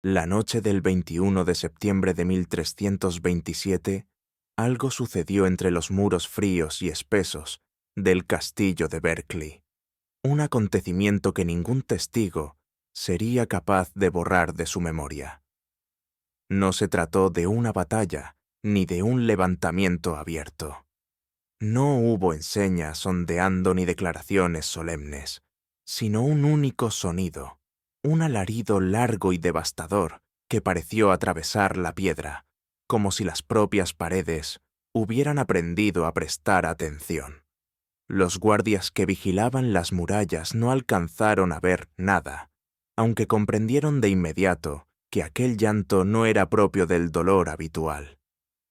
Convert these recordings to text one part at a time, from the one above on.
La noche del 21 de septiembre de 1327, algo sucedió entre los muros fríos y espesos del castillo de Berkeley, un acontecimiento que ningún testigo sería capaz de borrar de su memoria. No se trató de una batalla ni de un levantamiento abierto. No hubo enseñas ondeando ni declaraciones solemnes, sino un único sonido, un alarido largo y devastador que pareció atravesar la piedra, como si las propias paredes hubieran aprendido a prestar atención. Los guardias que vigilaban las murallas no alcanzaron a ver nada, aunque comprendieron de inmediato que aquel llanto no era propio del dolor habitual.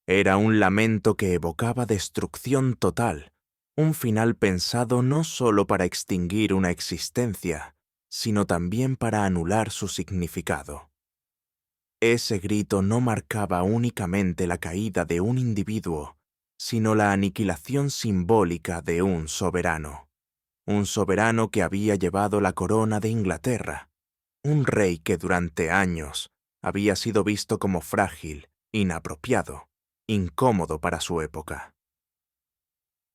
Era un lamento que evocaba destrucción total, un final pensado no solo para extinguir una existencia, sino también para anular su significado. Ese grito no marcaba únicamente la caída de un individuo, sino la aniquilación simbólica de un soberano que había llevado la corona de Inglaterra, un rey que durante años había sido visto como frágil, inapropiado, incómodo para su época.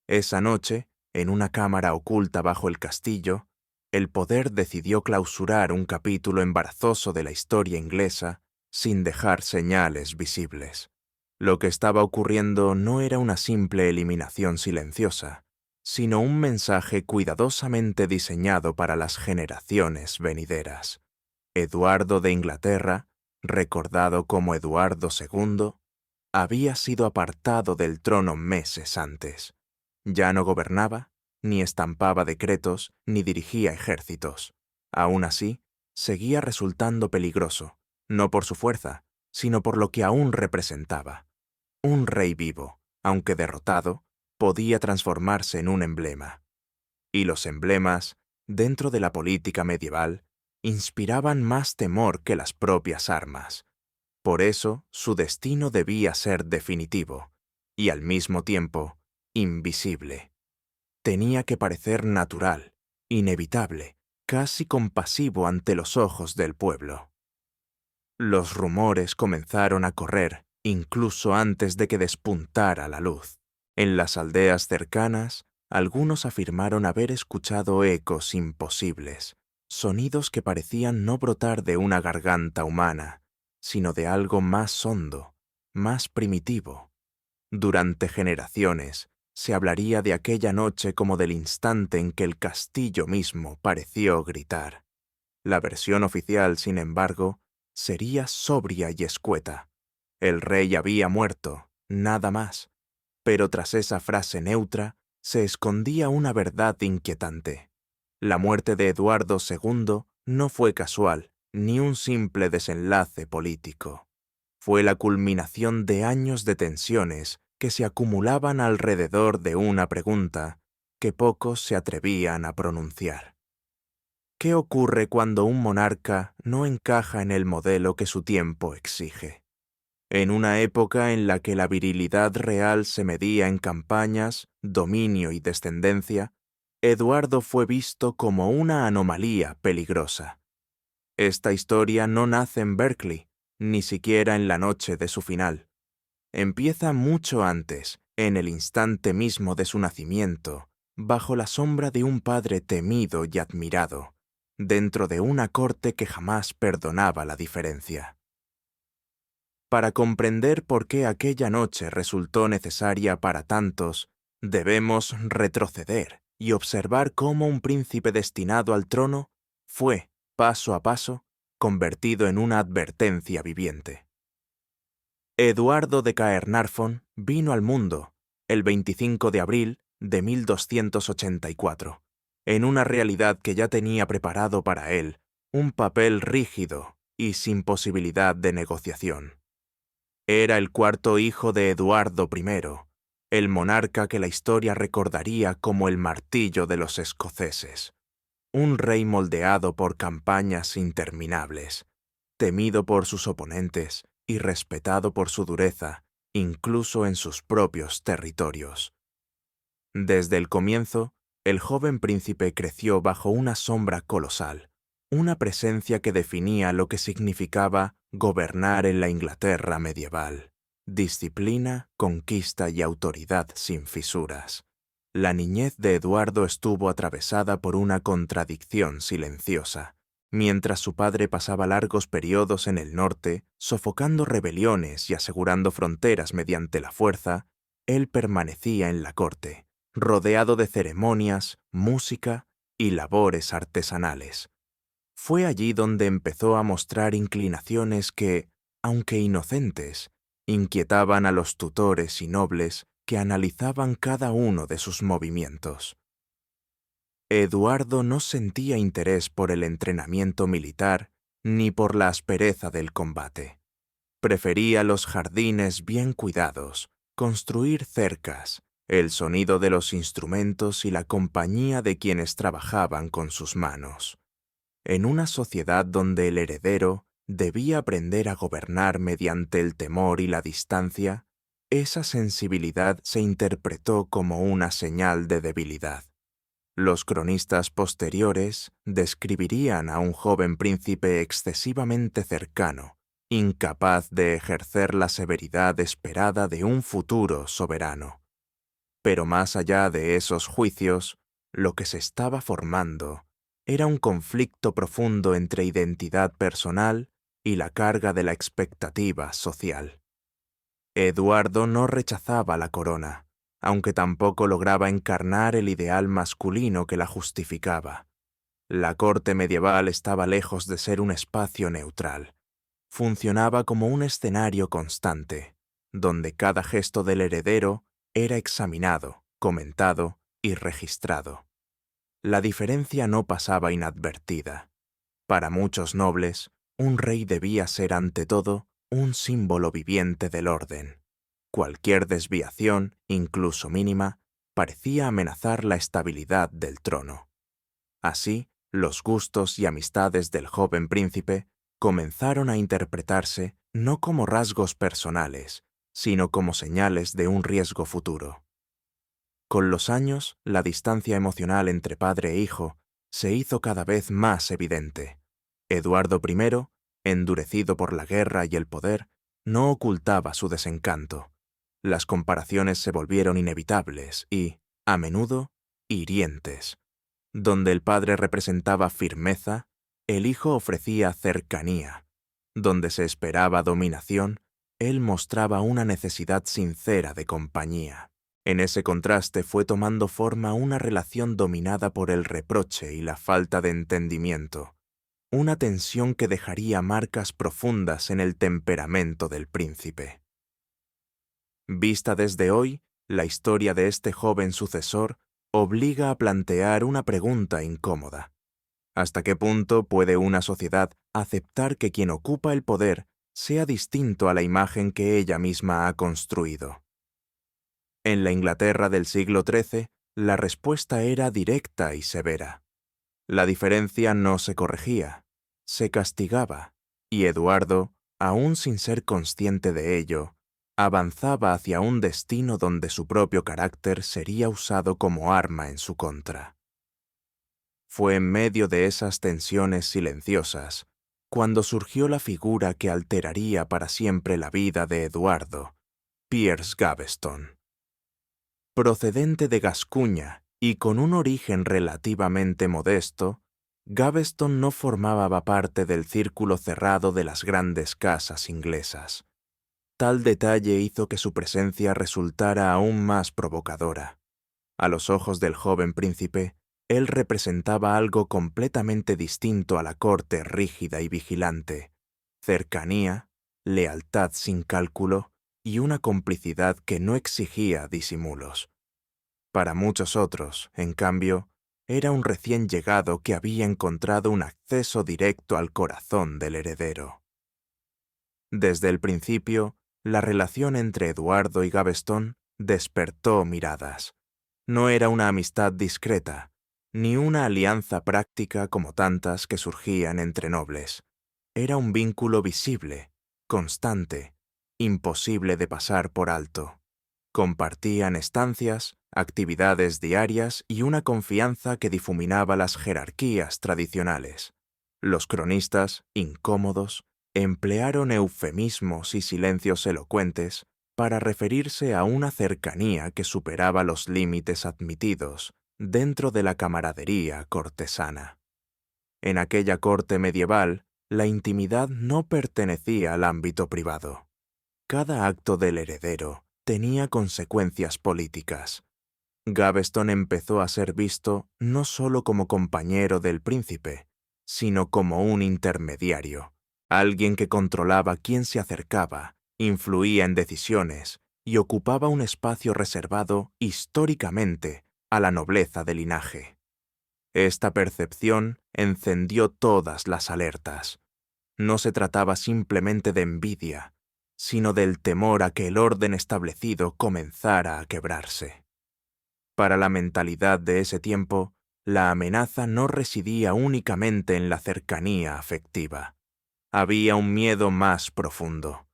Esa noche, en una cámara oculta bajo el castillo, el poder decidió clausurar un capítulo embarazoso de la historia inglesa sin dejar señales visibles. Lo que estaba ocurriendo no era una simple eliminación silenciosa, sino un mensaje cuidadosamente diseñado para las generaciones venideras. Eduardo de Inglaterra, recordado como Eduardo II, había sido apartado del trono meses antes. Ya no gobernaba, ni estampaba decretos, ni dirigía ejércitos. Aún así, seguía resultando peligroso, no por su fuerza, sino por lo que aún representaba. Un rey vivo, aunque derrotado, podía transformarse en un emblema. Y los emblemas, dentro de la política medieval, inspiraban más temor que las propias armas. Por eso, su destino debía ser definitivo, y al mismo tiempo, invisible. Tenía que parecer natural, inevitable, casi compasivo ante los ojos del pueblo. Los rumores comenzaron a correr, incluso antes de que despuntara la luz. En las aldeas cercanas, algunos afirmaron haber escuchado ecos imposibles, sonidos que parecían no brotar de una garganta humana, sino de algo más hondo, más primitivo. Durante generaciones, se hablaría de aquella noche como del instante en que el castillo mismo pareció gritar. La versión oficial, sin embargo, sería sobria y escueta. El rey había muerto, nada más. Pero tras esa frase neutra se escondía una verdad inquietante. La muerte de Eduardo II no fue casual, ni un simple desenlace político. Fue la culminación de años de tensiones que se acumulaban alrededor de una pregunta que pocos se atrevían a pronunciar. ¿Qué ocurre cuando un monarca no encaja en el modelo que su tiempo exige? En una época en la que la virilidad real se medía en campañas, dominio y descendencia, Eduardo fue visto como una anomalía peligrosa. Esta historia no nace en Berkeley, ni siquiera en la noche de su final. Empieza mucho antes, en el instante mismo de su nacimiento, bajo la sombra de un padre temido y admirado, dentro de una corte que jamás perdonaba la diferencia. Para comprender por qué aquella noche resultó necesaria para tantos, debemos retroceder y observar cómo un príncipe destinado al trono fue, paso a paso, convertido en una advertencia viviente. Eduardo de Caernarfon vino al mundo el 25 de abril de 1284, en una realidad que ya tenía preparado para él un papel rígido y sin posibilidad de negociación. Era el cuarto hijo de Eduardo I, el monarca que la historia recordaría como el martillo de los escoceses, un rey moldeado por campañas interminables, temido por sus oponentes y respetado por su dureza, incluso en sus propios territorios. Desde el comienzo, el joven príncipe creció bajo una sombra colosal, una presencia que definía lo que significaba gobernar en la Inglaterra medieval: disciplina, conquista y autoridad sin fisuras. La niñez de Eduardo estuvo atravesada por una contradicción silenciosa. Mientras su padre pasaba largos periodos en el norte, sofocando rebeliones y asegurando fronteras mediante la fuerza, él permanecía en la corte, rodeado de ceremonias, música y labores artesanales. Fue allí donde empezó a mostrar inclinaciones que, aunque inocentes, inquietaban a los tutores y nobles que analizaban cada uno de sus movimientos. Eduardo no sentía interés por el entrenamiento militar ni por la aspereza del combate. Prefería los jardines bien cuidados, construir cercas, el sonido de los instrumentos y la compañía de quienes trabajaban con sus manos. En una sociedad donde el heredero debía aprender a gobernar mediante el temor y la distancia, esa sensibilidad se interpretó como una señal de debilidad. Los cronistas posteriores describirían a un joven príncipe excesivamente cercano, incapaz de ejercer la severidad esperada de un futuro soberano. Pero más allá de esos juicios, lo que se estaba formando era un conflicto profundo entre identidad personal y la carga de la expectativa social. Eduardo no rechazaba la corona, aunque tampoco lograba encarnar el ideal masculino que la justificaba. La corte medieval estaba lejos de ser un espacio neutral. Funcionaba como un escenario constante, donde cada gesto del heredero era examinado, comentado y registrado. La diferencia no pasaba inadvertida. Para muchos nobles, un rey debía ser ante todo un símbolo viviente del orden. Cualquier desviación, incluso mínima, parecía amenazar la estabilidad del trono. Así, los gustos y amistades del joven príncipe comenzaron a interpretarse no como rasgos personales, sino como señales de un riesgo futuro. Con los años, la distancia emocional entre padre e hijo se hizo cada vez más evidente. Eduardo I, endurecido por la guerra y el poder, no ocultaba su desencanto. Las comparaciones se volvieron inevitables y, a menudo, hirientes. Donde el padre representaba firmeza, el hijo ofrecía cercanía. Donde se esperaba dominación, él mostraba una necesidad sincera de compañía. En ese contraste fue tomando forma una relación dominada por el reproche y la falta de entendimiento, una tensión que dejaría marcas profundas en el temperamento del príncipe. Vista desde hoy, la historia de este joven sucesor obliga a plantear una pregunta incómoda. ¿Hasta qué punto puede una sociedad aceptar que quien ocupa el poder sea distinto a la imagen que ella misma ha construido? En la Inglaterra del siglo XIII, la respuesta era directa y severa. La diferencia no se corregía, se castigaba, y Eduardo, aún sin ser consciente de ello, avanzaba hacia un destino donde su propio carácter sería usado como arma en su contra. Fue en medio de esas tensiones silenciosas cuando surgió la figura que alteraría para siempre la vida de Eduardo, Piers Gaveston. Procedente de Gascuña y con un origen relativamente modesto, Gaveston no formaba parte del círculo cerrado de las grandes casas inglesas. Tal detalle hizo que su presencia resultara aún más provocadora. A los ojos del joven príncipe, él representaba algo completamente distinto a la corte rígida y vigilante: cercanía, lealtad sin cálculo y una complicidad que no exigía disimulos. Para muchos otros, en cambio, era un recién llegado que había encontrado un acceso directo al corazón del heredero. Desde el principio, la relación entre Eduardo y Gaveston despertó miradas. No era una amistad discreta, ni una alianza práctica como tantas que surgían entre nobles. Era un vínculo visible, constante, imposible de pasar por alto. Compartían estancias, actividades diarias y una confianza que difuminaba las jerarquías tradicionales. Los cronistas, incómodos, emplearon eufemismos y silencios elocuentes para referirse a una cercanía que superaba los límites admitidos dentro de la camaradería cortesana. En aquella corte medieval, la intimidad no pertenecía al ámbito privado. Cada acto del heredero tenía consecuencias políticas. Gaveston empezó a ser visto no solo como compañero del príncipe, sino como un intermediario, alguien que controlaba quién se acercaba, influía en decisiones y ocupaba un espacio reservado históricamente a la nobleza del linaje. Esta percepción encendió todas las alertas. No se trataba simplemente de envidia, sino del temor a que el orden establecido comenzara a quebrarse. Para la mentalidad de ese tiempo, la amenaza no residía únicamente en la cercanía afectiva. Había un miedo más profundo,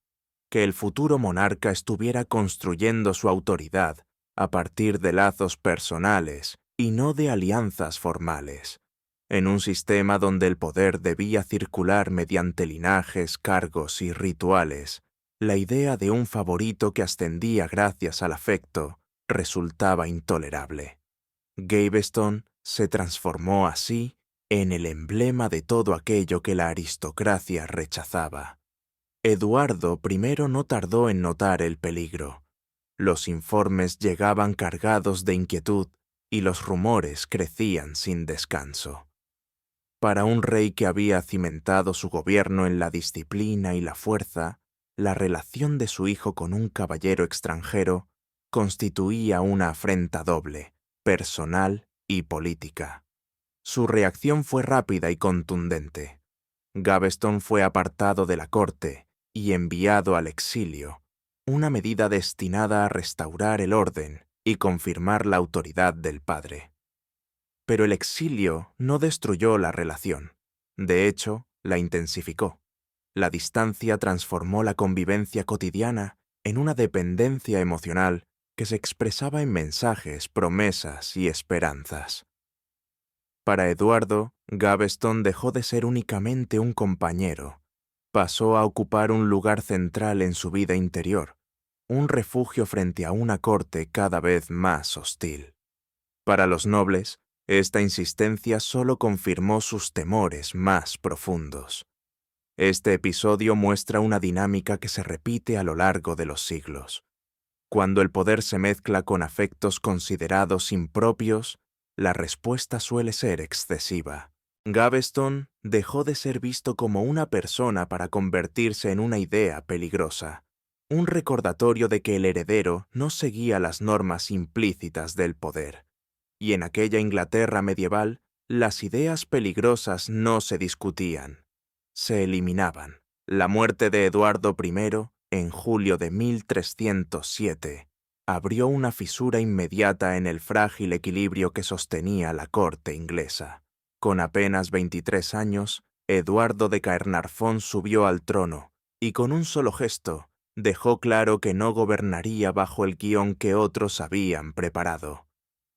que el futuro monarca estuviera construyendo su autoridad a partir de lazos personales y no de alianzas formales, en un sistema donde el poder debía circular mediante linajes, cargos y rituales. La idea de un favorito que ascendía gracias al afecto resultaba intolerable. Gaveston se transformó así en el emblema de todo aquello que la aristocracia rechazaba. Eduardo I no tardó en notar el peligro. Los informes llegaban cargados de inquietud y los rumores crecían sin descanso. Para un rey que había cimentado su gobierno en la disciplina y la fuerza, la relación de su hijo con un caballero extranjero constituía una afrenta doble, personal y política. Su reacción fue rápida y contundente. Gaveston fue apartado de la corte y enviado al exilio, una medida destinada a restaurar el orden y confirmar la autoridad del padre. Pero el exilio no destruyó la relación. De hecho, la intensificó. La distancia transformó la convivencia cotidiana en una dependencia emocional que se expresaba en mensajes, promesas y esperanzas. Para Eduardo, Gaveston dejó de ser únicamente un compañero. Pasó a ocupar un lugar central en su vida interior, un refugio frente a una corte cada vez más hostil. Para los nobles, esta insistencia solo confirmó sus temores más profundos. Este episodio muestra una dinámica que se repite a lo largo de los siglos. Cuando el poder se mezcla con afectos considerados impropios, la respuesta suele ser excesiva. Gaveston dejó de ser visto como una persona para convertirse en una idea peligrosa, un recordatorio de que el heredero no seguía las normas implícitas del poder. Y en aquella Inglaterra medieval, las ideas peligrosas no se discutían, se eliminaban. La muerte de Eduardo I, en julio de 1307, abrió una fisura inmediata en el frágil equilibrio que sostenía la corte inglesa. Con apenas 23 años, Eduardo de Caernarfon subió al trono y con un solo gesto dejó claro que no gobernaría bajo el guión que otros habían preparado.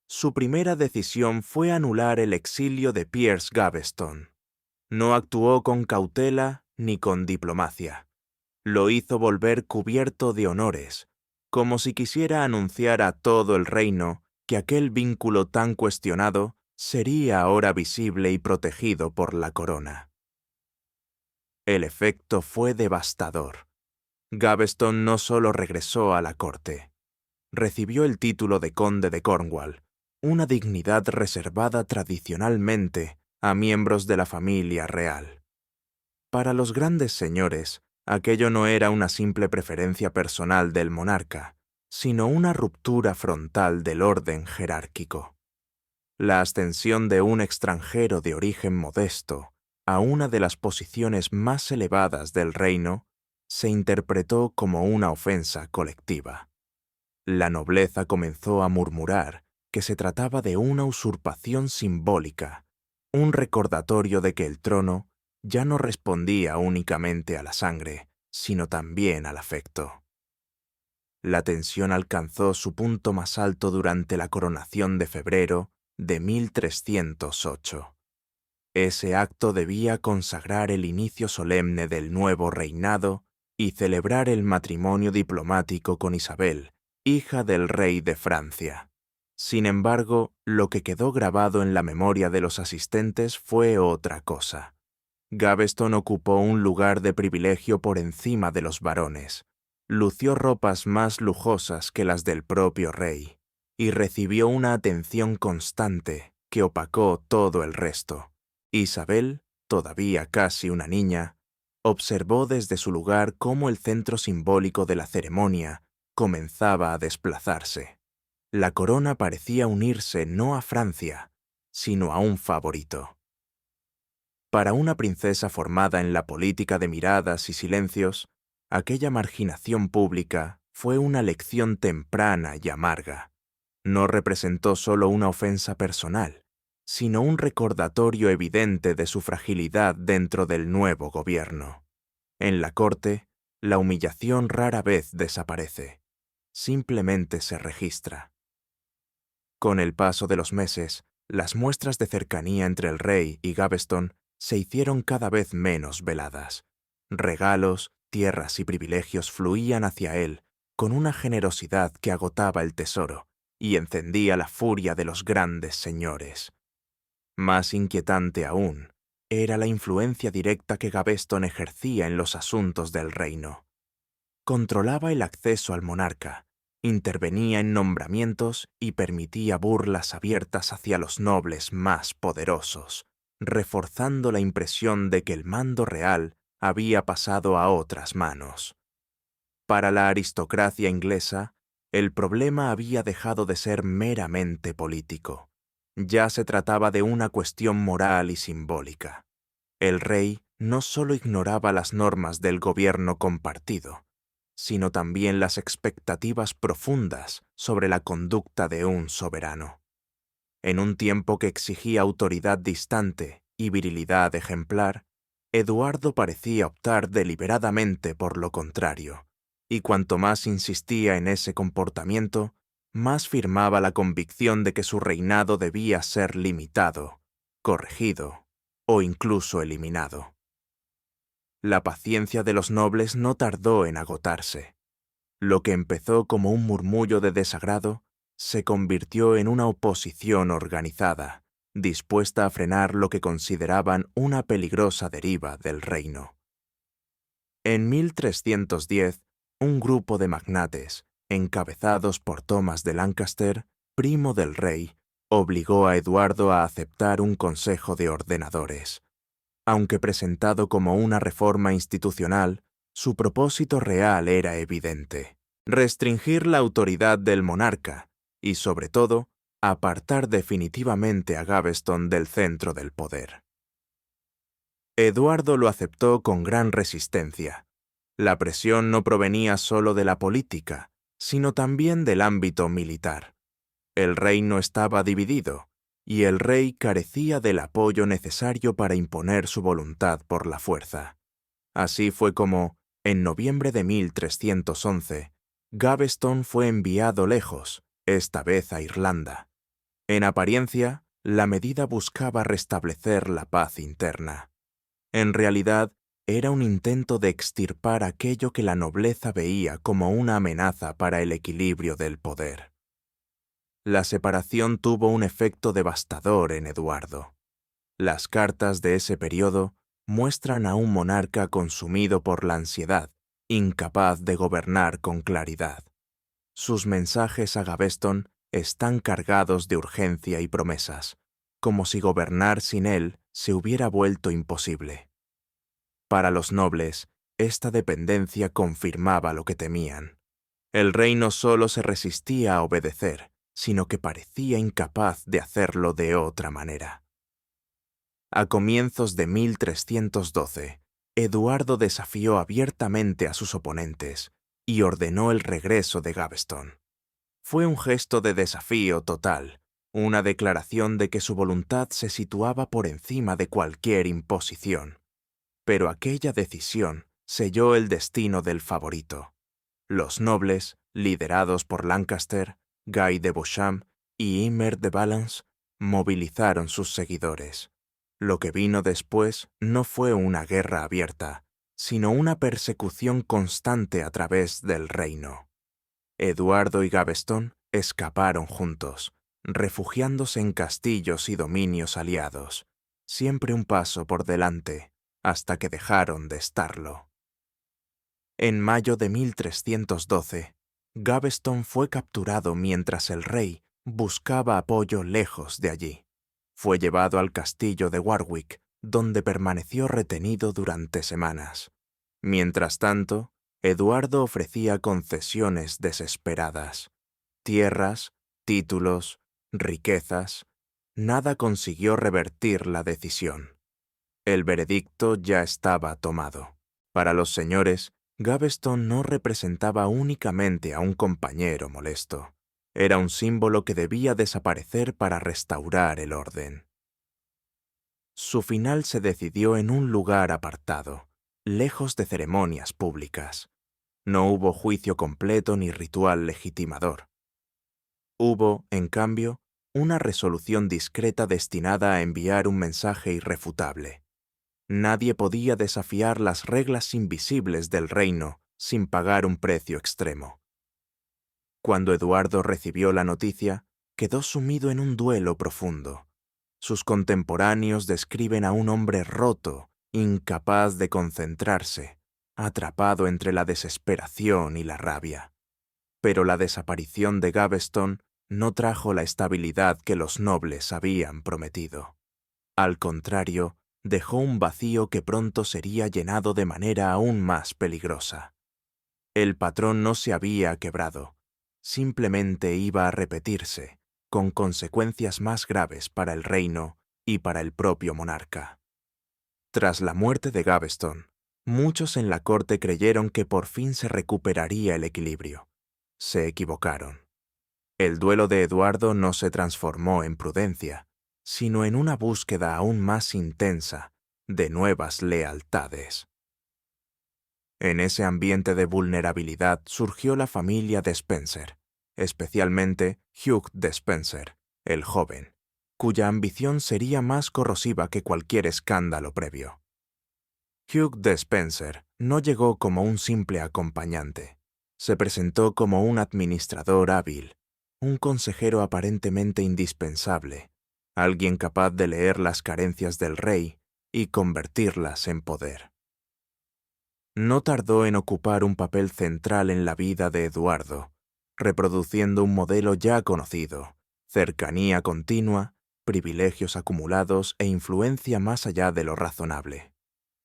Su primera decisión fue anular el exilio de Piers Gaveston. No actuó con cautela ni con diplomacia. Lo hizo volver cubierto de honores, como si quisiera anunciar a todo el reino que aquel vínculo tan cuestionado sería ahora visible y protegido por la corona. El efecto fue devastador. Gaveston no solo regresó a la corte, recibió el título de conde de Cornwall, una dignidad reservada tradicionalmente a miembros de la familia real. Para los grandes señores, aquello no era una simple preferencia personal del monarca, sino una ruptura frontal del orden jerárquico. La ascensión de un extranjero de origen modesto a una de las posiciones más elevadas del reino se interpretó como una ofensa colectiva. La nobleza comenzó a murmurar que se trataba de una usurpación simbólica, un recordatorio de que el trono ya no respondía únicamente a la sangre, sino también al afecto. La tensión alcanzó su punto más alto durante la coronación de febrero de 1308. Ese acto debía consagrar el inicio solemne del nuevo reinado y celebrar el matrimonio diplomático con Isabel, hija del rey de Francia. Sin embargo, lo que quedó grabado en la memoria de los asistentes fue otra cosa. Gaveston ocupó un lugar de privilegio por encima de los varones, lució ropas más lujosas que las del propio rey, y recibió una atención constante que opacó todo el resto. Isabel, todavía casi una niña, observó desde su lugar cómo el centro simbólico de la ceremonia comenzaba a desplazarse. La corona parecía unirse no a Francia, sino a un favorito. Para una princesa formada en la política de miradas y silencios, aquella marginación pública fue una lección temprana y amarga. No representó solo una ofensa personal, sino un recordatorio evidente de su fragilidad dentro del nuevo gobierno. En la corte, la humillación rara vez desaparece, simplemente se registra. Con el paso de los meses, las muestras de cercanía entre el rey y Gaveston se hicieron cada vez menos veladas. Regalos, tierras y privilegios fluían hacia él con una generosidad que agotaba el tesoro y encendía la furia de los grandes señores. Más inquietante aún era la influencia directa que Gaveston ejercía en los asuntos del reino. Controlaba el acceso al monarca, intervenía en nombramientos y permitía burlas abiertas hacia los nobles más poderosos, reforzando la impresión de que el mando real había pasado a otras manos. Para la aristocracia inglesa, el problema había dejado de ser meramente político. Ya se trataba de una cuestión moral y simbólica. El rey no solo ignoraba las normas del gobierno compartido, sino también las expectativas profundas sobre la conducta de un soberano. En un tiempo que exigía autoridad distante y virilidad ejemplar, Eduardo parecía optar deliberadamente por lo contrario, y cuanto más insistía en ese comportamiento, más firmaba la convicción de que su reinado debía ser limitado, corregido o incluso eliminado. La paciencia de los nobles no tardó en agotarse. Lo que empezó como un murmullo de desagrado se convirtió en una oposición organizada, dispuesta a frenar lo que consideraban una peligrosa deriva del reino. En 1310, un grupo de magnates, encabezados por Thomas de Lancaster, primo del rey, obligó a Eduardo a aceptar un consejo de ordenadores. Aunque presentado como una reforma institucional, su propósito real era evidente: restringir la autoridad del monarca y, sobre todo, apartar definitivamente a Gaveston del centro del poder. Eduardo lo aceptó con gran resistencia. La presión no provenía solo de la política, sino también del ámbito militar. El reino estaba dividido, y el rey carecía del apoyo necesario para imponer su voluntad por la fuerza. Así fue como, en noviembre de 1311, Gaveston fue enviado lejos, esta vez a Irlanda. En apariencia, la medida buscaba restablecer la paz interna. En realidad, era un intento de extirpar aquello que la nobleza veía como una amenaza para el equilibrio del poder. La separación tuvo un efecto devastador en Eduardo. Las cartas de ese periodo muestran a un monarca consumido por la ansiedad, incapaz de gobernar con claridad. Sus mensajes a Gaveston están cargados de urgencia y promesas, como si gobernar sin él se hubiera vuelto imposible. Para los nobles, esta dependencia confirmaba lo que temían. El rey no solo se resistía a obedecer, sino que parecía incapaz de hacerlo de otra manera. A comienzos de 1312, Eduardo desafió abiertamente a sus oponentes y ordenó el regreso de Gaveston. Fue un gesto de desafío total, una declaración de que su voluntad se situaba por encima de cualquier imposición. Pero aquella decisión selló el destino del favorito. Los nobles, liderados por Lancaster, Guy de Beauchamp y Emer de Valence, movilizaron sus seguidores. Lo que vino después no fue una guerra abierta, sino una persecución constante a través del reino. Eduardo y Gaveston escaparon juntos, refugiándose en castillos y dominios aliados, siempre un paso por delante, hasta que dejaron de estarlo. En mayo de 1312, Gaveston fue capturado mientras el rey buscaba apoyo lejos de allí. Fue llevado al castillo de Warwick, donde permaneció retenido durante semanas. Mientras tanto, Eduardo ofrecía concesiones desesperadas. Tierras, títulos, riquezas. Nada consiguió revertir la decisión. El veredicto ya estaba tomado. Para los señores, Gaveston no representaba únicamente a un compañero molesto. Era un símbolo que debía desaparecer para restaurar el orden. Su final se decidió en un lugar apartado, lejos de ceremonias públicas. No hubo juicio completo ni ritual legitimador. Hubo, en cambio, una resolución discreta destinada a enviar un mensaje irrefutable. Nadie podía desafiar las reglas invisibles del reino sin pagar un precio extremo. Cuando Eduardo recibió la noticia, quedó sumido en un duelo profundo. Sus contemporáneos describen a un hombre roto, incapaz de concentrarse, atrapado entre la desesperación y la rabia. Pero la desaparición de Gaveston no trajo la estabilidad que los nobles habían prometido. Al contrario, dejó un vacío que pronto sería llenado de manera aún más peligrosa. El patrón no se había quebrado, simplemente iba a repetirse, con consecuencias más graves para el reino y para el propio monarca. Tras la muerte de Gaveston, muchos en la corte creyeron que por fin se recuperaría el equilibrio. Se equivocaron. El duelo de Eduardo no se transformó en prudencia, sino en una búsqueda aún más intensa de nuevas lealtades. En ese ambiente de vulnerabilidad surgió la familia de Spencer, especialmente Hugh de Spencer, el joven, cuya ambición sería más corrosiva que cualquier escándalo previo. Hugh de Spencer no llegó como un simple acompañante. Se presentó como un administrador hábil, un consejero aparentemente indispensable, alguien capaz de leer las carencias del rey y convertirlas en poder. No tardó en ocupar un papel central en la vida de Eduardo, reproduciendo un modelo ya conocido: cercanía continua, privilegios acumulados e influencia más allá de lo razonable.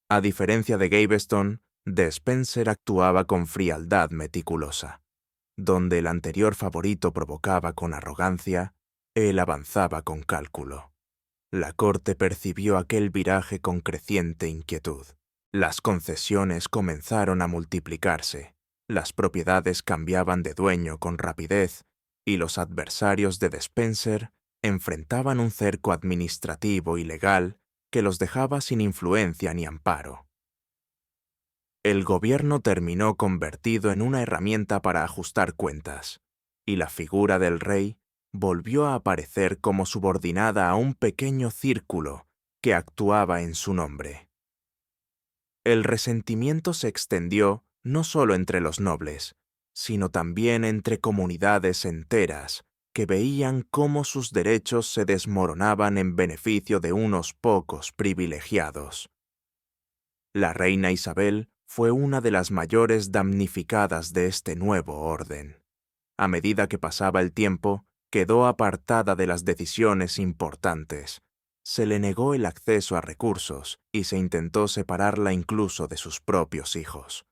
A diferencia de Gaveston, de Spencer actuaba con frialdad meticulosa. Donde el anterior favorito provocaba con arrogancia, él avanzaba con cálculo. La corte percibió aquel viraje con creciente inquietud. Las concesiones comenzaron a multiplicarse, las propiedades cambiaban de dueño con rapidez y los adversarios de Spencer enfrentaban un cerco administrativo y legal que los dejaba sin influencia ni amparo. El gobierno terminó convertido en una herramienta para ajustar cuentas, y la figura del rey volvió a aparecer como subordinada a un pequeño círculo que actuaba en su nombre. El resentimiento se extendió no solo entre los nobles, sino también entre comunidades enteras que veían cómo sus derechos se desmoronaban en beneficio de unos pocos privilegiados. La reina Isabel fue una de las mayores damnificadas de este nuevo orden. A medida que pasaba el tiempo, quedó apartada de las decisiones importantes. Se le negó el acceso a recursos y se intentó separarla incluso de sus propios hijos.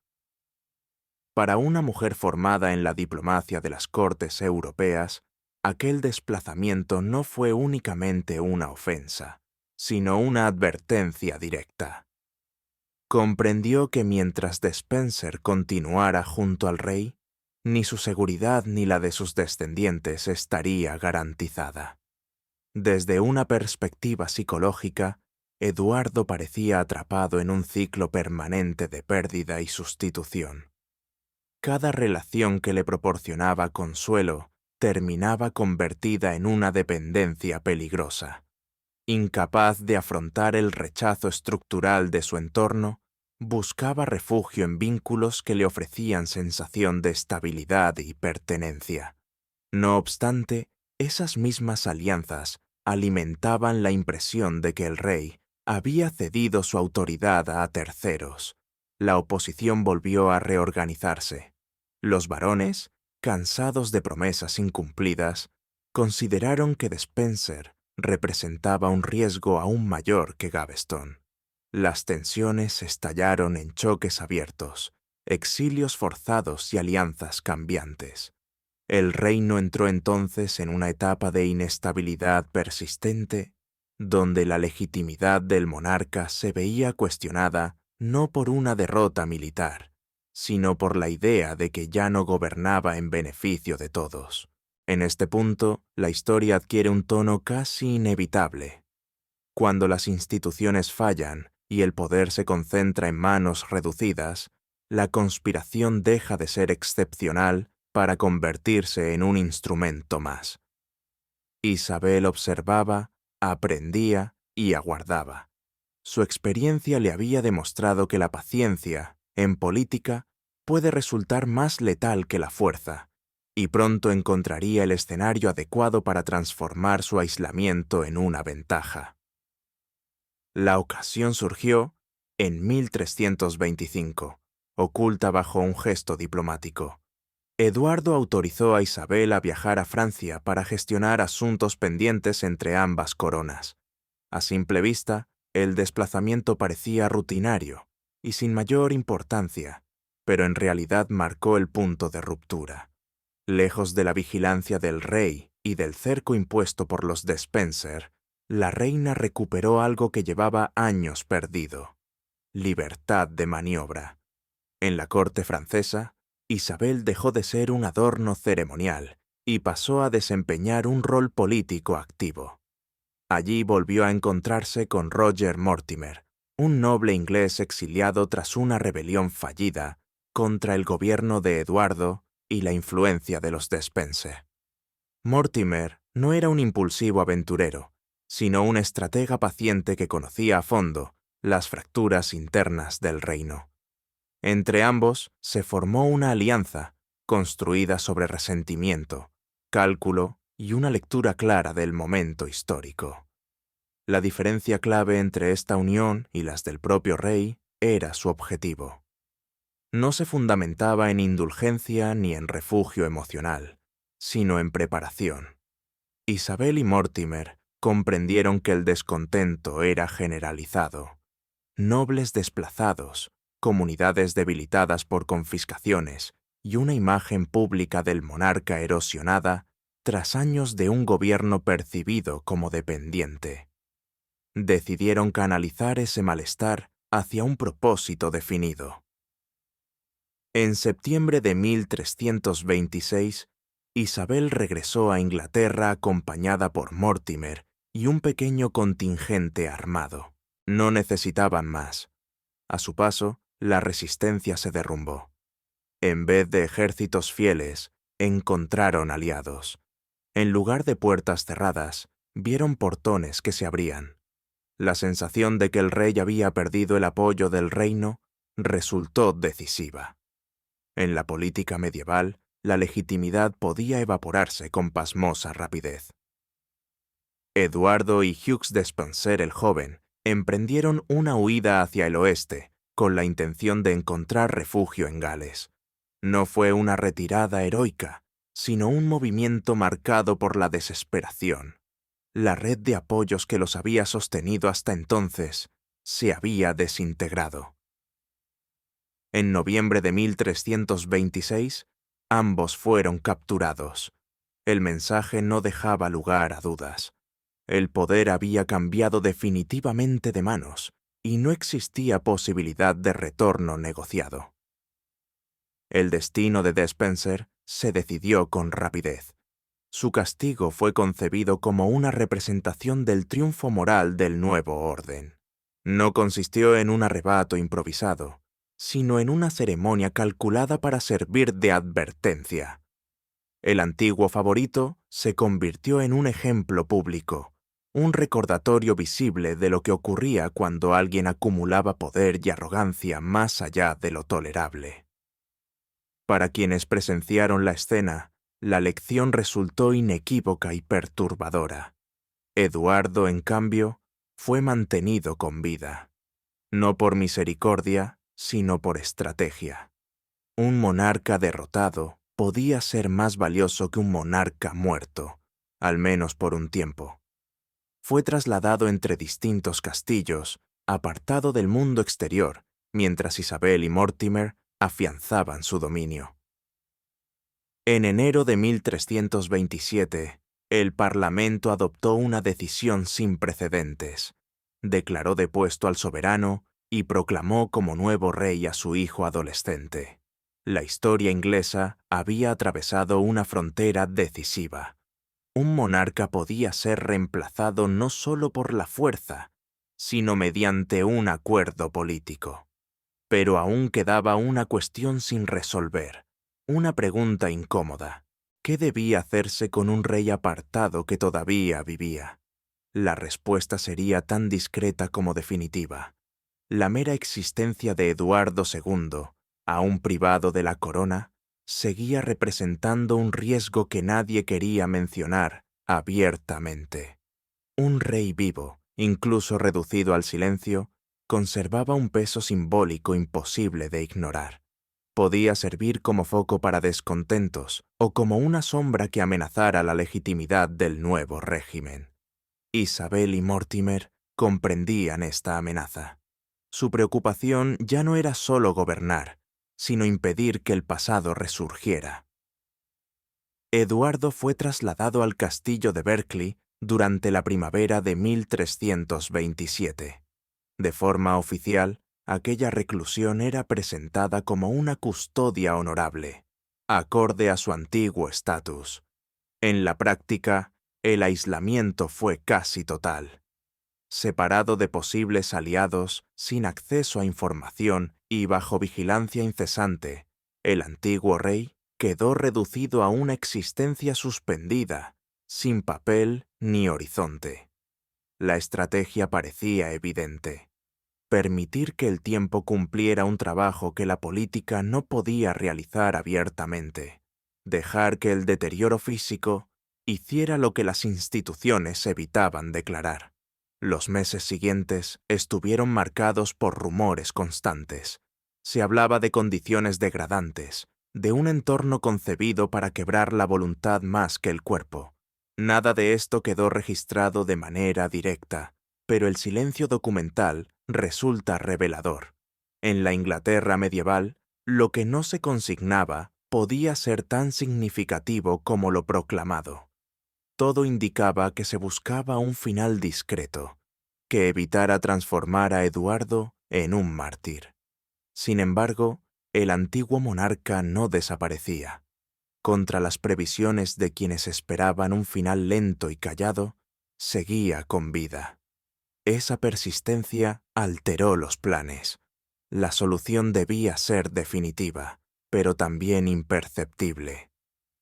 Para una mujer formada en la diplomacia de las cortes europeas, aquel desplazamiento no fue únicamente una ofensa, sino una advertencia directa. Comprendió que mientras Spencer continuara junto al rey, ni su seguridad ni la de sus descendientes estaría garantizada. Desde una perspectiva psicológica, Eduardo parecía atrapado en un ciclo permanente de pérdida y sustitución. Cada relación que le proporcionaba consuelo terminaba convertida en una dependencia peligrosa. Incapaz de afrontar el rechazo estructural de su entorno, buscaba refugio en vínculos que le ofrecían sensación de estabilidad y pertenencia. No obstante, esas mismas alianzas alimentaban la impresión de que el rey había cedido su autoridad a terceros. La oposición volvió a reorganizarse. Los barones, cansados de promesas incumplidas, consideraron que Despenser representaba un riesgo aún mayor que Gaveston. Las tensiones estallaron en choques abiertos, exilios forzados y alianzas cambiantes. El reino entró entonces en una etapa de inestabilidad persistente, donde la legitimidad del monarca se veía cuestionada no por una derrota militar, sino por la idea de que ya no gobernaba en beneficio de todos. En este punto, la historia adquiere un tono casi inevitable. Cuando las instituciones fallan y el poder se concentra en manos reducidas, la conspiración deja de ser excepcional para convertirse en un instrumento más. Isabel observaba, aprendía y aguardaba. Su experiencia le había demostrado que la paciencia, en política, puede resultar más letal que la fuerza, y pronto encontraría el escenario adecuado para transformar su aislamiento en una ventaja. La ocasión surgió en 1325, oculta bajo un gesto diplomático. Eduardo autorizó a Isabel a viajar a Francia para gestionar asuntos pendientes entre ambas coronas. A simple vista, el desplazamiento parecía rutinario y sin mayor importancia, pero en realidad marcó el punto de ruptura. Lejos de la vigilancia del rey y del cerco impuesto por los Despenser, la reina recuperó algo que llevaba años perdido: libertad de maniobra. En la corte francesa, Isabel dejó de ser un adorno ceremonial y pasó a desempeñar un rol político activo. Allí volvió a encontrarse con Roger Mortimer, un noble inglés exiliado tras una rebelión fallida contra el gobierno de Eduardo y la influencia de los Despenser. Mortimer no era un impulsivo aventurero, sino un estratega paciente que conocía a fondo las fracturas internas del reino. Entre ambos se formó una alianza construida sobre resentimiento, cálculo y una lectura clara del momento histórico. La diferencia clave entre esta unión y las del propio rey era su objetivo. No se fundamentaba en indulgencia ni en refugio emocional, sino en preparación. Isabel y Mortimer comprendieron que el descontento era generalizado. Nobles desplazados, comunidades debilitadas por confiscaciones y una imagen pública del monarca erosionada tras años de un gobierno percibido como dependiente. Decidieron canalizar ese malestar hacia un propósito definido. En septiembre de 1326, Isabel regresó a Inglaterra acompañada por Mortimer y un pequeño contingente armado. No necesitaban más. A su paso, la resistencia se derrumbó. En vez de ejércitos fieles, encontraron aliados. En lugar de puertas cerradas, vieron portones que se abrían. La sensación de que el rey había perdido el apoyo del reino resultó decisiva. En la política medieval, la legitimidad podía evaporarse con pasmosa rapidez. Eduardo y Hughes Despenser el joven emprendieron una huida hacia el oeste, con la intención de encontrar refugio en Gales. No fue una retirada heroica, sino un movimiento marcado por la desesperación. La red de apoyos que los había sostenido hasta entonces se había desintegrado. En noviembre de 1326, ambos fueron capturados. El mensaje no dejaba lugar a dudas. El poder había cambiado definitivamente de manos y no existía posibilidad de retorno negociado. El destino de Despenser se decidió con rapidez. Su castigo fue concebido como una representación del triunfo moral del nuevo orden. No consistió en un arrebato improvisado, sino en una ceremonia calculada para servir de advertencia. El antiguo favorito se convirtió en un ejemplo público, un recordatorio visible de lo que ocurría cuando alguien acumulaba poder y arrogancia más allá de lo tolerable. Para quienes presenciaron la escena, la lección resultó inequívoca y perturbadora. Eduardo, en cambio, fue mantenido con vida, no por misericordia, sino por estrategia. Un monarca derrotado podía ser más valioso que un monarca muerto, al menos por un tiempo. Fue trasladado entre distintos castillos, apartado del mundo exterior, mientras Isabel y Mortimer afianzaban su dominio. En enero de 1327, el Parlamento adoptó una decisión sin precedentes. Declaró depuesto al soberano y proclamó como nuevo rey a su hijo adolescente. La historia inglesa había atravesado una frontera decisiva. Un monarca podía ser reemplazado no solo por la fuerza, sino mediante un acuerdo político. Pero aún quedaba una cuestión sin resolver, una pregunta incómoda. ¿Qué debía hacerse con un rey apartado que todavía vivía? La respuesta sería tan discreta como definitiva. La mera existencia de Eduardo II, aún privado de la corona, seguía representando un riesgo que nadie quería mencionar abiertamente. Un rey vivo, incluso reducido al silencio, conservaba un peso simbólico imposible de ignorar. Podía servir como foco para descontentos o como una sombra que amenazara la legitimidad del nuevo régimen. Isabel y Mortimer comprendían esta amenaza. Su preocupación ya no era solo gobernar, sino impedir que el pasado resurgiera. Eduardo fue trasladado al castillo de Berkeley durante la primavera de 1327. De forma oficial, aquella reclusión era presentada como una custodia honorable, acorde a su antiguo estatus. En la práctica, el aislamiento fue casi total. Separado de posibles aliados, sin acceso a información y bajo vigilancia incesante, el antiguo rey quedó reducido a una existencia suspendida, sin papel ni horizonte. La estrategia parecía evidente: permitir que el tiempo cumpliera un trabajo que la política no podía realizar abiertamente, dejar que el deterioro físico hiciera lo que las instituciones evitaban declarar. Los meses siguientes estuvieron marcados por rumores constantes. Se hablaba de condiciones degradantes, de un entorno concebido para quebrar la voluntad más que el cuerpo. Nada de esto quedó registrado de manera directa, pero el silencio documental resulta revelador. En la Inglaterra medieval, lo que no se consignaba podía ser tan significativo como lo proclamado. Todo indicaba que se buscaba un final discreto, que evitara transformar a Eduardo en un mártir. Sin embargo, el antiguo monarca no desaparecía. Contra las previsiones de quienes esperaban un final lento y callado, seguía con vida. Esa persistencia alteró los planes. La solución debía ser definitiva, pero también imperceptible.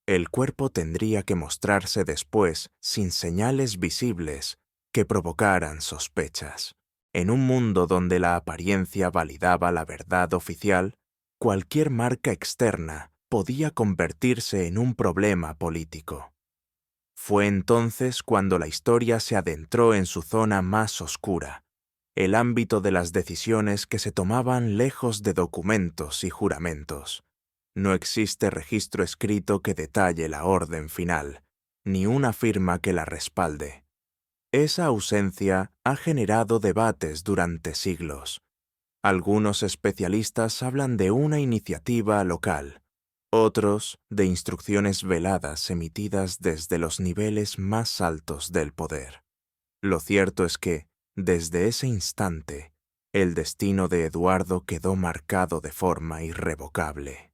El cuerpo tendría que mostrarse después sin señales visibles que provocaran sospechas. En un mundo donde la apariencia validaba la verdad oficial, cualquier marca externa podía convertirse en un problema político. Fue entonces cuando la historia se adentró en su zona más oscura, el ámbito de las decisiones que se tomaban lejos de documentos y juramentos. No existe registro escrito que detalle la orden final, ni una firma que la respalde. Esa ausencia ha generado debates durante siglos. Algunos especialistas hablan de una iniciativa local, otros de instrucciones veladas emitidas desde los niveles más altos del poder. Lo cierto es que, desde ese instante, el destino de Eduardo quedó marcado de forma irrevocable.